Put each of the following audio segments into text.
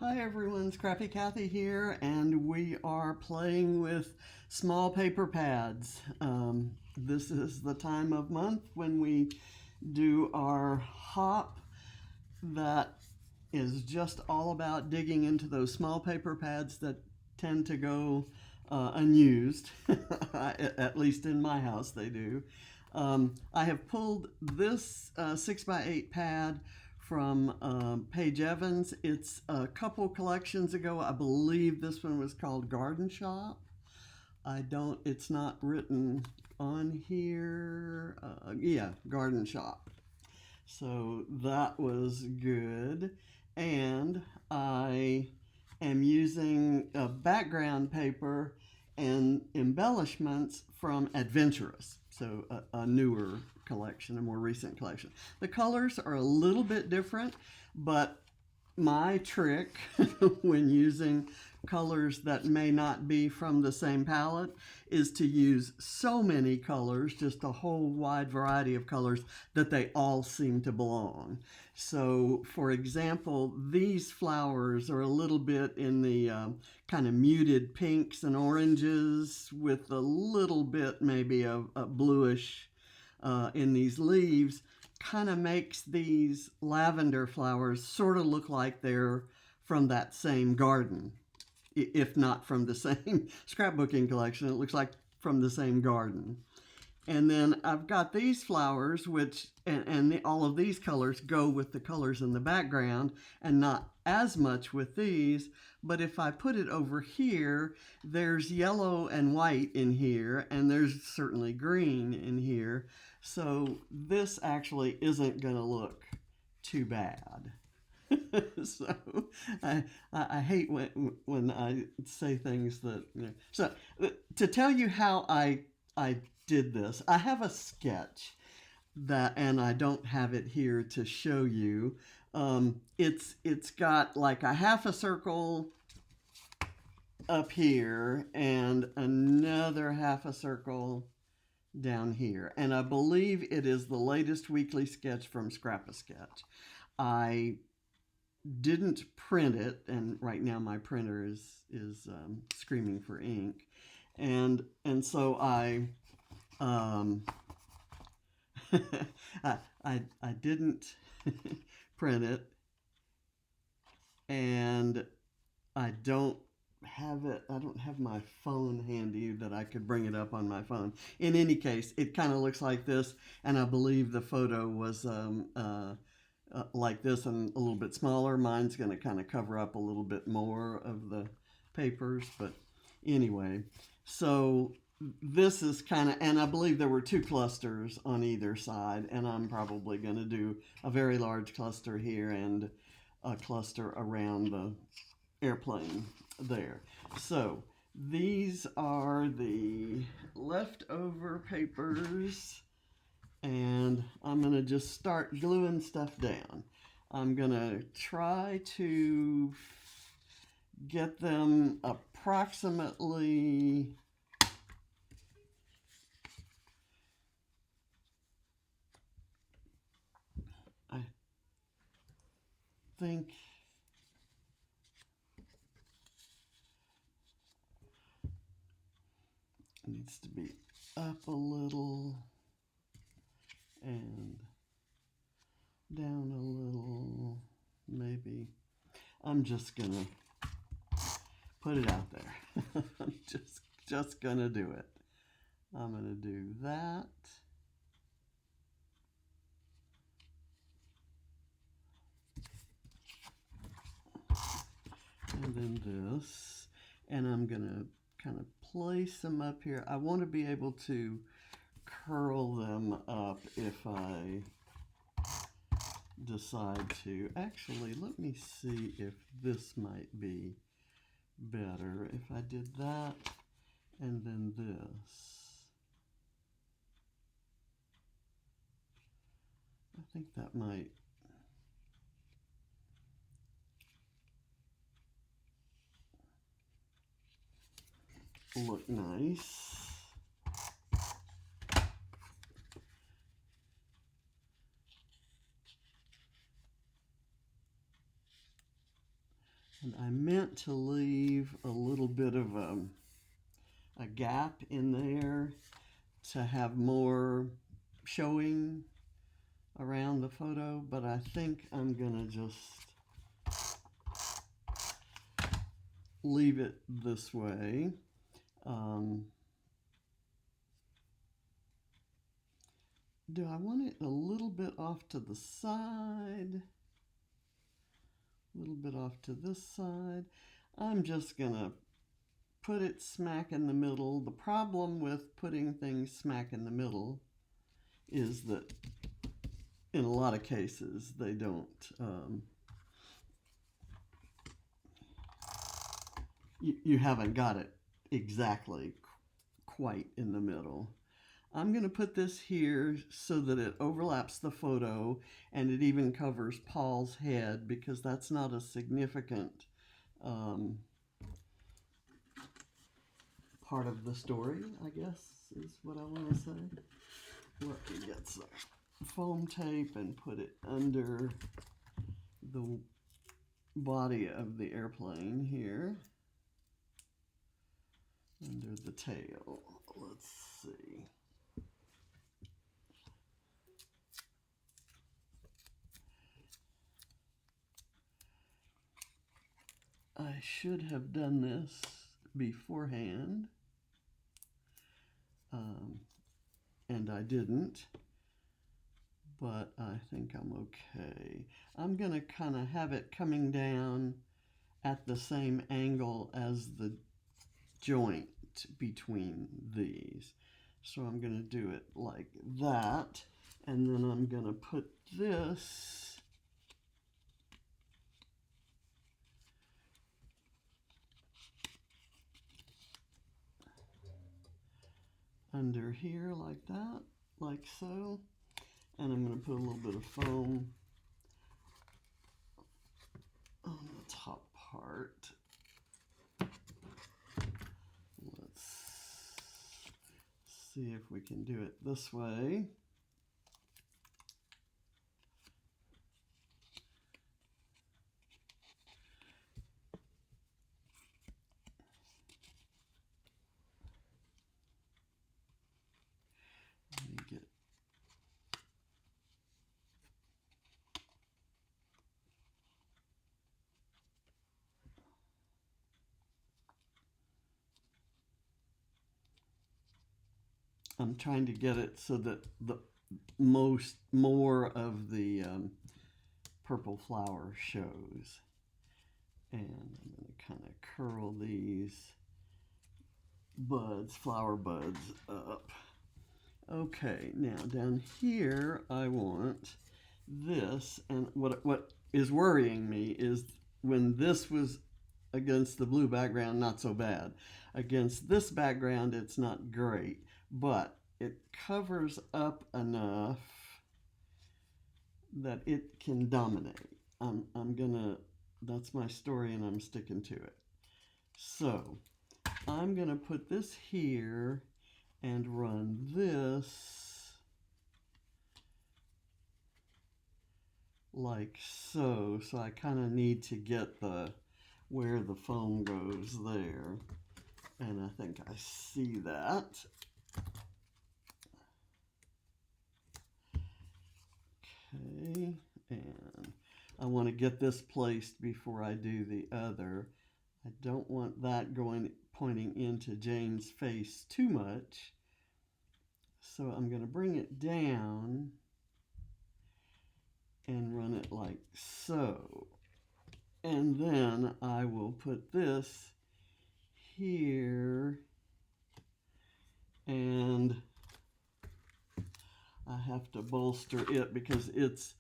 Hi everyone, Scrappy Kathy here, and we are playing with small paper pads. This is the time of month when we do our hop that is just all about digging into those small paper pads that tend to go unused. At least in my house they do. I have pulled this 6x8 pad from Paige Evans. It's a couple collections ago. I believe this one was called Garden Shoppe. It's not written on here. Yeah, Garden Shoppe. So that was good. And I am using a background paper and embellishments from Adventurous. So a newer collection, a more recent collection. The colors are a little bit different, but my trick when using colors that may not be from the same palette is to use so many colors, just a whole wide variety of colors, that they all seem to belong. So for example, these flowers are a little bit in the kind of muted pinks and oranges with a little bit maybe of a bluish in these leaves. Kind of makes these lavender flowers sort of look like they're from that same garden, if not from the same scrapbooking collection. It looks like from the same garden. And then I've got these flowers, which, all of these colors go with the colors in the background and not as much with these. But if I put it over here, there's yellow and white in here, and there's certainly green in here. So this actually isn't going to look too bad. So I hate when I say things that, you know. So to tell you how I did this, I have a sketch that, and I don't have it here to show you. It's got like a half a circle up here and another half a circle down here, and I believe it is the latest weekly sketch from Scrap-A-Sketch. I didn't print it, and right now my printer is screaming for ink, and so I I didn't print it, and I don't have my phone handy that I could bring it up on my phone. In any case, it kind of looks like this, and I believe the photo was like this and a little bit smaller. Mine's going to kind of cover up a little bit more of the papers, but anyway, so this is kind of, and I believe there were two clusters on either side, and I'm probably going to do a very large cluster here and a cluster around the airplane there. So these are the leftover papers, and I'm going to just start gluing stuff down. I'm going to try to get them approximately, I think, it needs to be up a little and down a little, maybe. I'm just gonna put it out there. I'm just gonna do it. I'm gonna do that. And then this, and I'm gonna kind of place them up here. I want to be able to curl them up if I decide to. Actually, let me see if this might be better if I did that and then this. I think that might look nice. And I meant to leave a little bit of a gap in there to have more showing around the photo, but I think I'm gonna just leave it this way. Do I want it a little bit off to the side? A little bit off to this side. I'm just gonna put it smack in the middle. The problem with putting things smack in the middle is that in a lot of cases they don't you haven't got it exactly quite in the middle. I'm going to put this here so that it overlaps the photo and it even covers Paul's head, because that's not a significant part of the story, I guess, is what I want to say. Let me get some foam tape and put it under the body of the airplane here, under the tail. Let's see. I should have done this beforehand, and I didn't, but I think I'm okay. I'm going to kind of have it coming down at the same angle as the joint between these. So I'm going to do it like that, and then I'm going to put this under here like that, like so. And I'm going to put a little bit of foam on the top part. Let's see if we can do it this way. Let me get I'm trying to get it so that the more of the purple flower shows. And I'm going to kind of curl these flower buds up. Okay, now down here I want this, and what is worrying me is when this was against the blue background, not so bad. Against this background, it's not great, but it covers up enough that it can dominate. That's my story and I'm sticking to it. So I'm gonna put this here and run this like so. So I kind of need to get where the foam goes there. And I think I see that. Okay, and I want to get this placed before I do the other. I don't want that pointing into Jane's face too much. So I'm going to bring it down and run it like so. And then I will put this here, and I have to bolster it because it's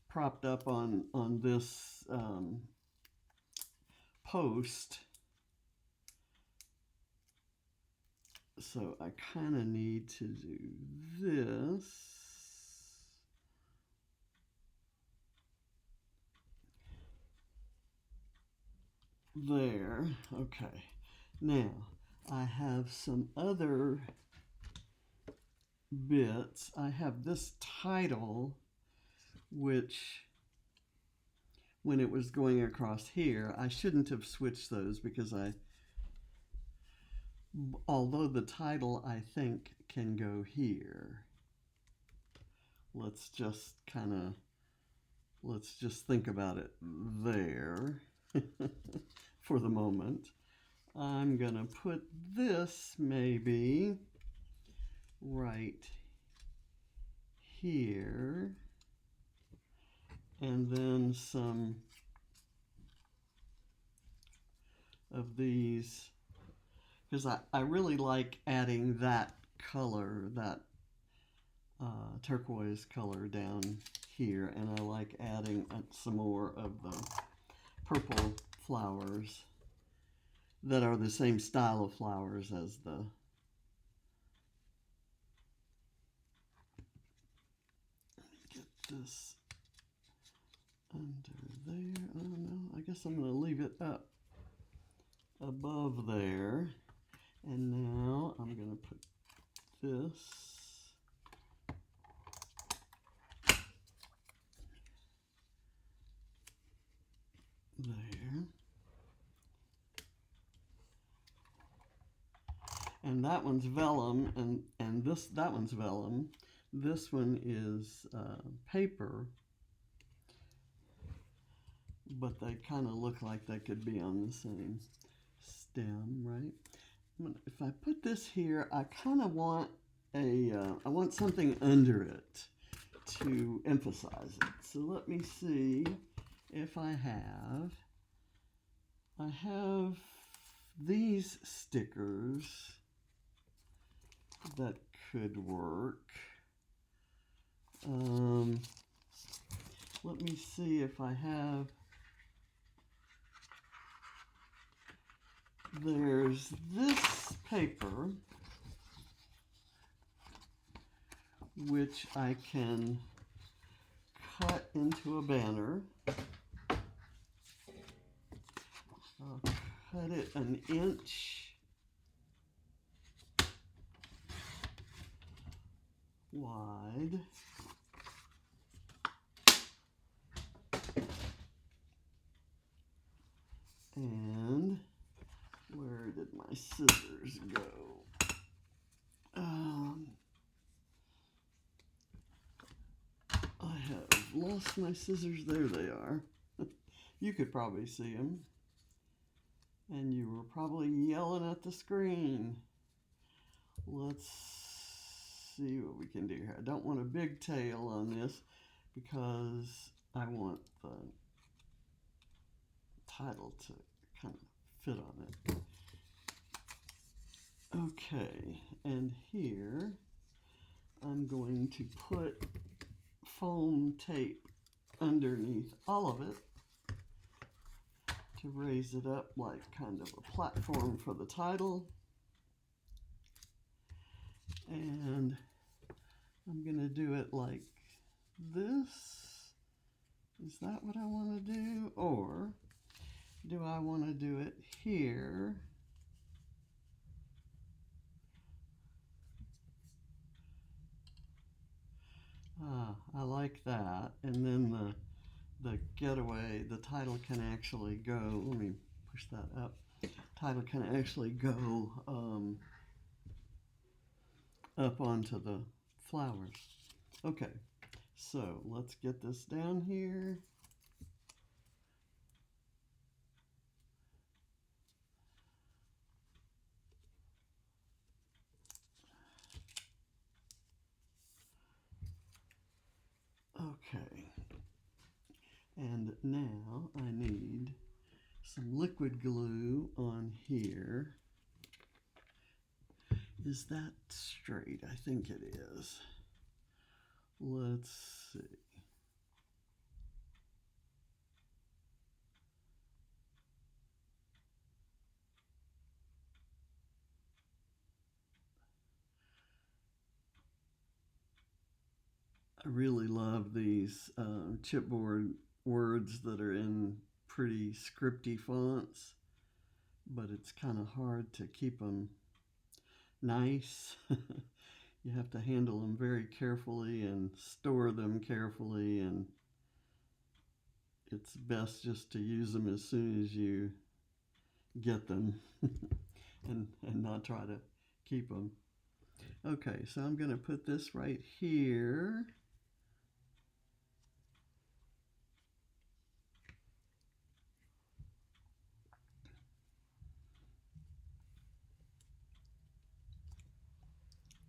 propped up on this post. So I kind of need to do this. There, okay. Now, I have some other bits. I have this title, which when it was going across here. I shouldn't have switched those because although the title I think can go here, let's just think about it there for the moment. I'm gonna put this maybe right here, and then some of these, because I really like adding that color, that turquoise color down here, and I like adding some more of the purple flowers that are the same style of flowers as the get this under there. Oh no, I guess I'm going to leave it up above there. And now I'm going to put this there. And that one's vellum, and that one's vellum. This one is paper, but they kind of look like they could be on the same stem, right? If I put this here, I kind of want I want something under it to emphasize it. So let me see if I have these stickers that could work. Let me see if I have. There's this paper, which I can cut into a banner. I'll cut it an inch wide. And where did my scissors go? I have lost my scissors. There they are. You could probably see them. And you were probably yelling at the screen. Let's see what we can do here. I don't want a big tail on this because I want the title to kind of fit on it. Okay, and here I'm going to put foam tape underneath all of it to raise it up like kind of a platform for the title. And I'm going to do it like this. Is that what I want to do? Or do I want to do it here? I like that. And then the Getaway, the title can actually go, let me push that up. Title can actually go up onto the flowers. Okay, so let's get this down here. Okay, and now I need some liquid glue on here. Is that straight? I think it is. Let's see. I really love these chipboard words that are in pretty scripty fonts, but it's kind of hard to keep them nice. You have to handle them very carefully and store them carefully, and it's best just to use them as soon as you get them and not try to keep them. Okay, so I'm going to put this right here.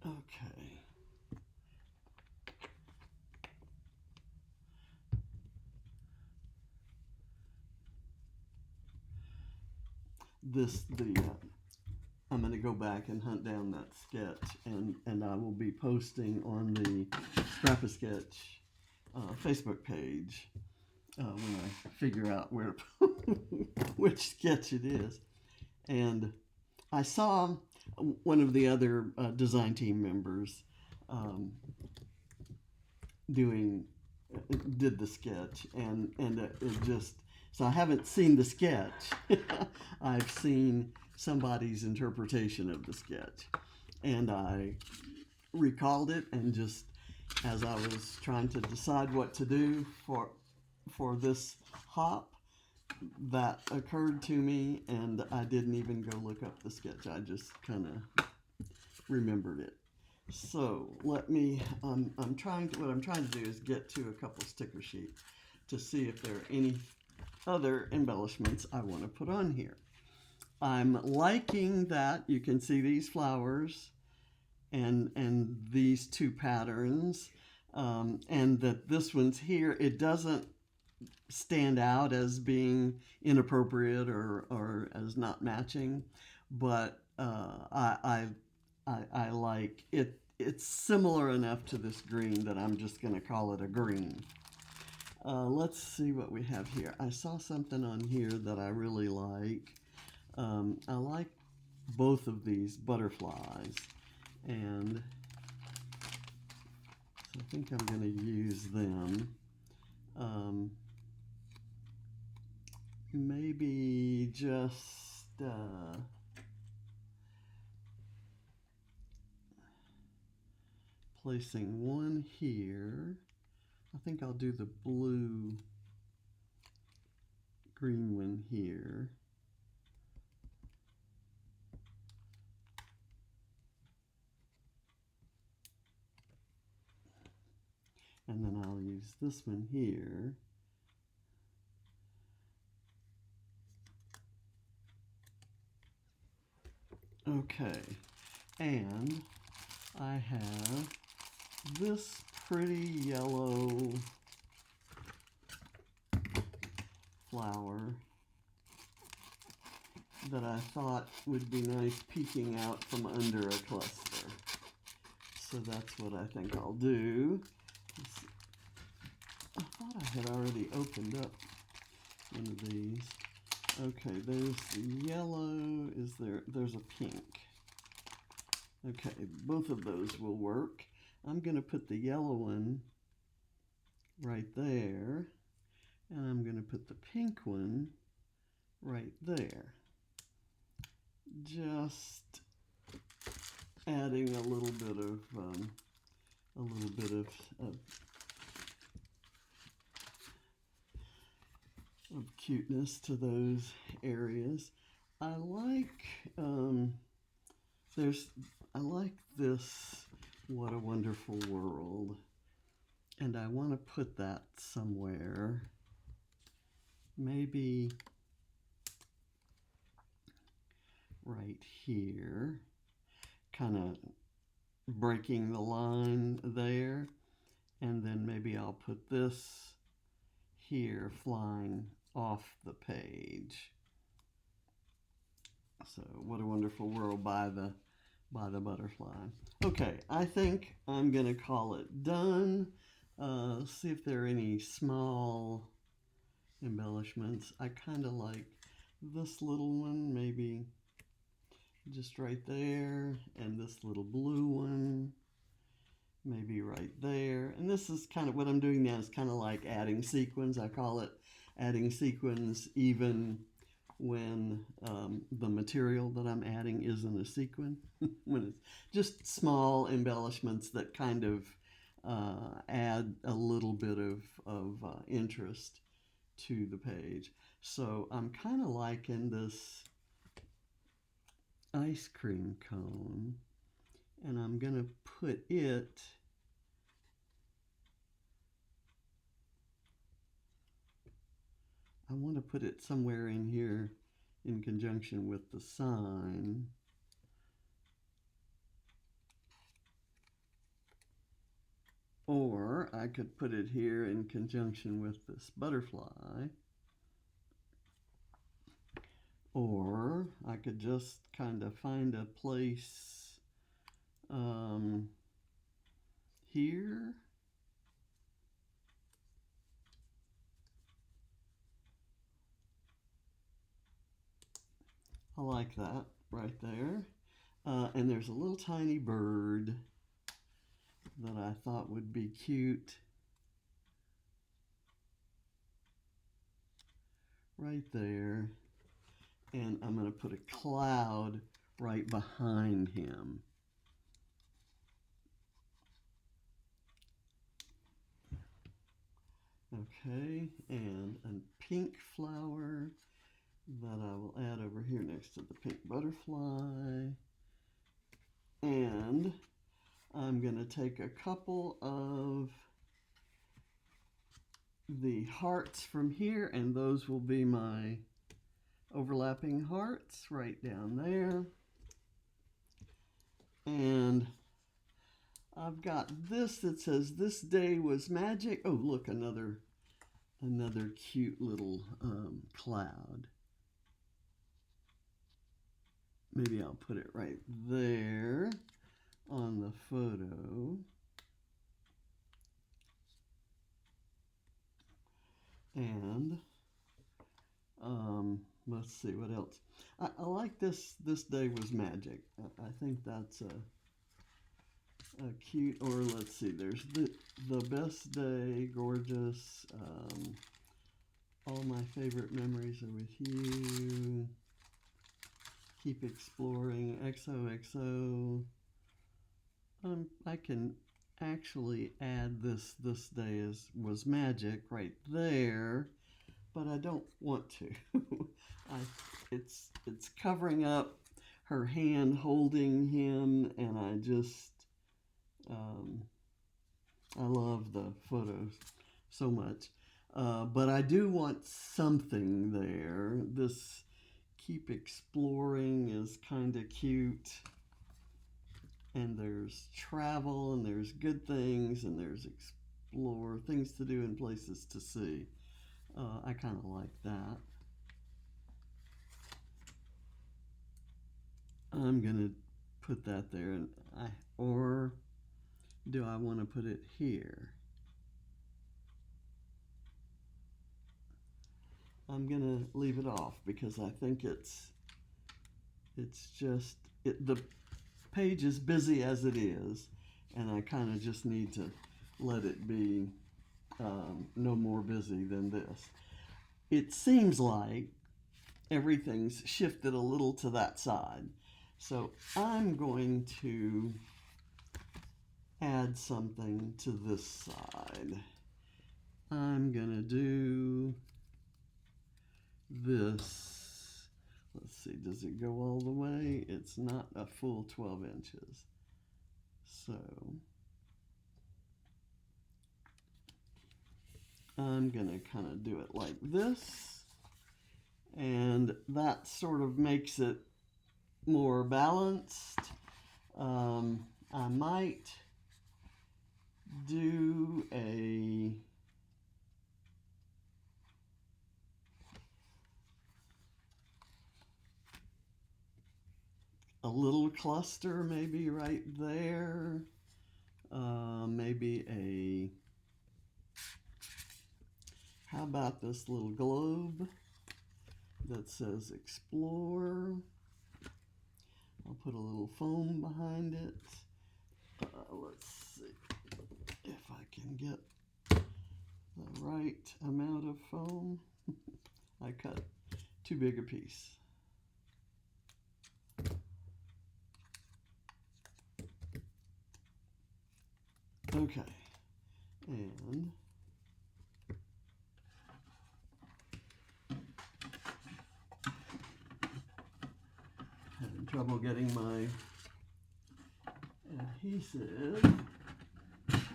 Okay. I'm going to go back and hunt down that sketch, and I will be posting on the Scrap-A-Sketch Facebook page when I figure out where which sketch it is. And I saw one of the other design team members did the sketch, and it just, so I haven't seen the sketch. I've seen somebody's interpretation of the sketch, and I recalled it, and just as I was trying to decide what to do for this hop, that occurred to me, and I didn't even go look up the sketch. I just kind of remembered it. So let me, what I'm trying to do is get to a couple sticker sheets to see if there are any other embellishments I want to put on here. I'm liking that you can see these flowers and these two patterns, and that this one's here. It doesn't stand out as being inappropriate or as not matching, but I like it. It's similar enough to this green that I'm just going to call it a green. Let's see what we have here. I saw something on here that I really like. I like both of these butterflies, and so I think I'm going to use them. Maybe just placing one here. I think I'll do the blue green one here. And then I'll use this one here. Okay, and I have this pretty yellow flower that I thought would be nice peeking out from under a cluster. So that's what I think I'll do. I thought I had already opened up one of these. Okay, there's the yellow. There's a pink. Okay, both of those will work. I'm going to put the yellow one right there, and I'm going to put the pink one right there. Just adding a little bit of cuteness to those areas. I like I like this What a Wonderful World, and I want to put that somewhere. Maybe right here, kind of breaking the line there, and then maybe I'll put this here flying off the page. So What a Wonderful World by the butterfly. Okay, I think I'm gonna call it done. See if there are any small embellishments. I kind of like this little one, maybe just right there, and this little blue one maybe right there. And this is kind of what I'm doing now, is kind of like adding sequins. I call it adding sequins even when the material that I'm adding isn't a sequin. When it's just small embellishments that kind of add a little bit of interest to the page. So I'm kind of liking this ice cream cone, and I'm going to put it I want to put it somewhere in here in conjunction with the sign. Or I could put it here in conjunction with this butterfly. Or I could just kind of find a place here. I like that right there. And there's a little tiny bird that I thought would be cute right there. And I'm going to put a cloud right behind him. Okay, and a pink flower that I will add over here next to the pink butterfly. And I'm going to take a couple of the hearts from here, and those will be my overlapping hearts right down there. And I've got this that says this day was magic. Oh, look, another cute little cloud. Maybe I'll put it right there on the photo. And let's see what else. I like this day was magic. I think that's a cute, or let's see, there's the best day, gorgeous, all my favorite memories are with you, keep exploring, XOXO. I can actually add this day was magic right there, but I don't want to. It's covering up her hand holding him, and I just I love the photos so much. But I do want something there. This keep exploring is kind of cute. And there's travel, and there's good things, and there's explore, things to do and places to see. I kind of like that. I'm going to put that there, and or do I want to put it here? I'm going to leave it off because I think it's just, the page is busy as it is, and I kind of just need to let it be no more busy than this. It seems like everything's shifted a little to that side. So I'm going to add something to this side. I'm going to do this. Let's see, does it go all the way? It's not a full 12 inches. So I'm going to kind of do it like this. And that sort of makes it more balanced. I might do a little cluster maybe right there. Maybe how about this little globe that says explore? I'll put a little foam behind it. Let's see if I can get the right amount of foam. I cut too big a piece. Okay, and trouble getting my adhesive,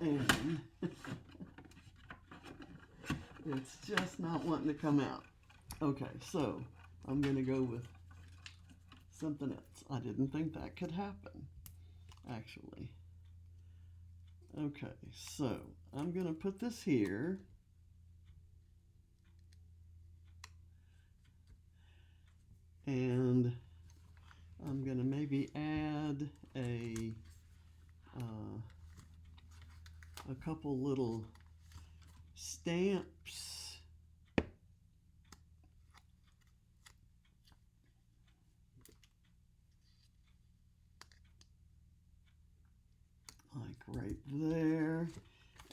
and it's just not wanting to come out. Okay, so I'm going to go with something else. I didn't think that could happen, actually. Okay, so I'm going to put this here. And I'm going to maybe add a couple little stamps. Like right there.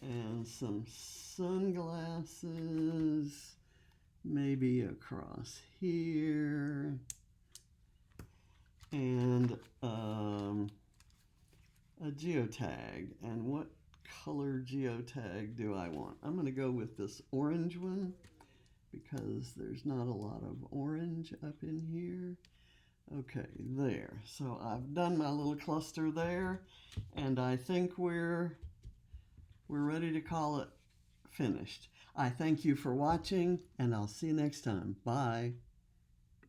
And some sunglasses, maybe across here. And a geotag. And what color geotag do I want? I'm going to go with this orange one because there's not a lot of orange up in here. Okay, there. So I've done my little cluster there, and I think we're ready to call it finished. I thank you for watching, and I'll see you next time. Bye.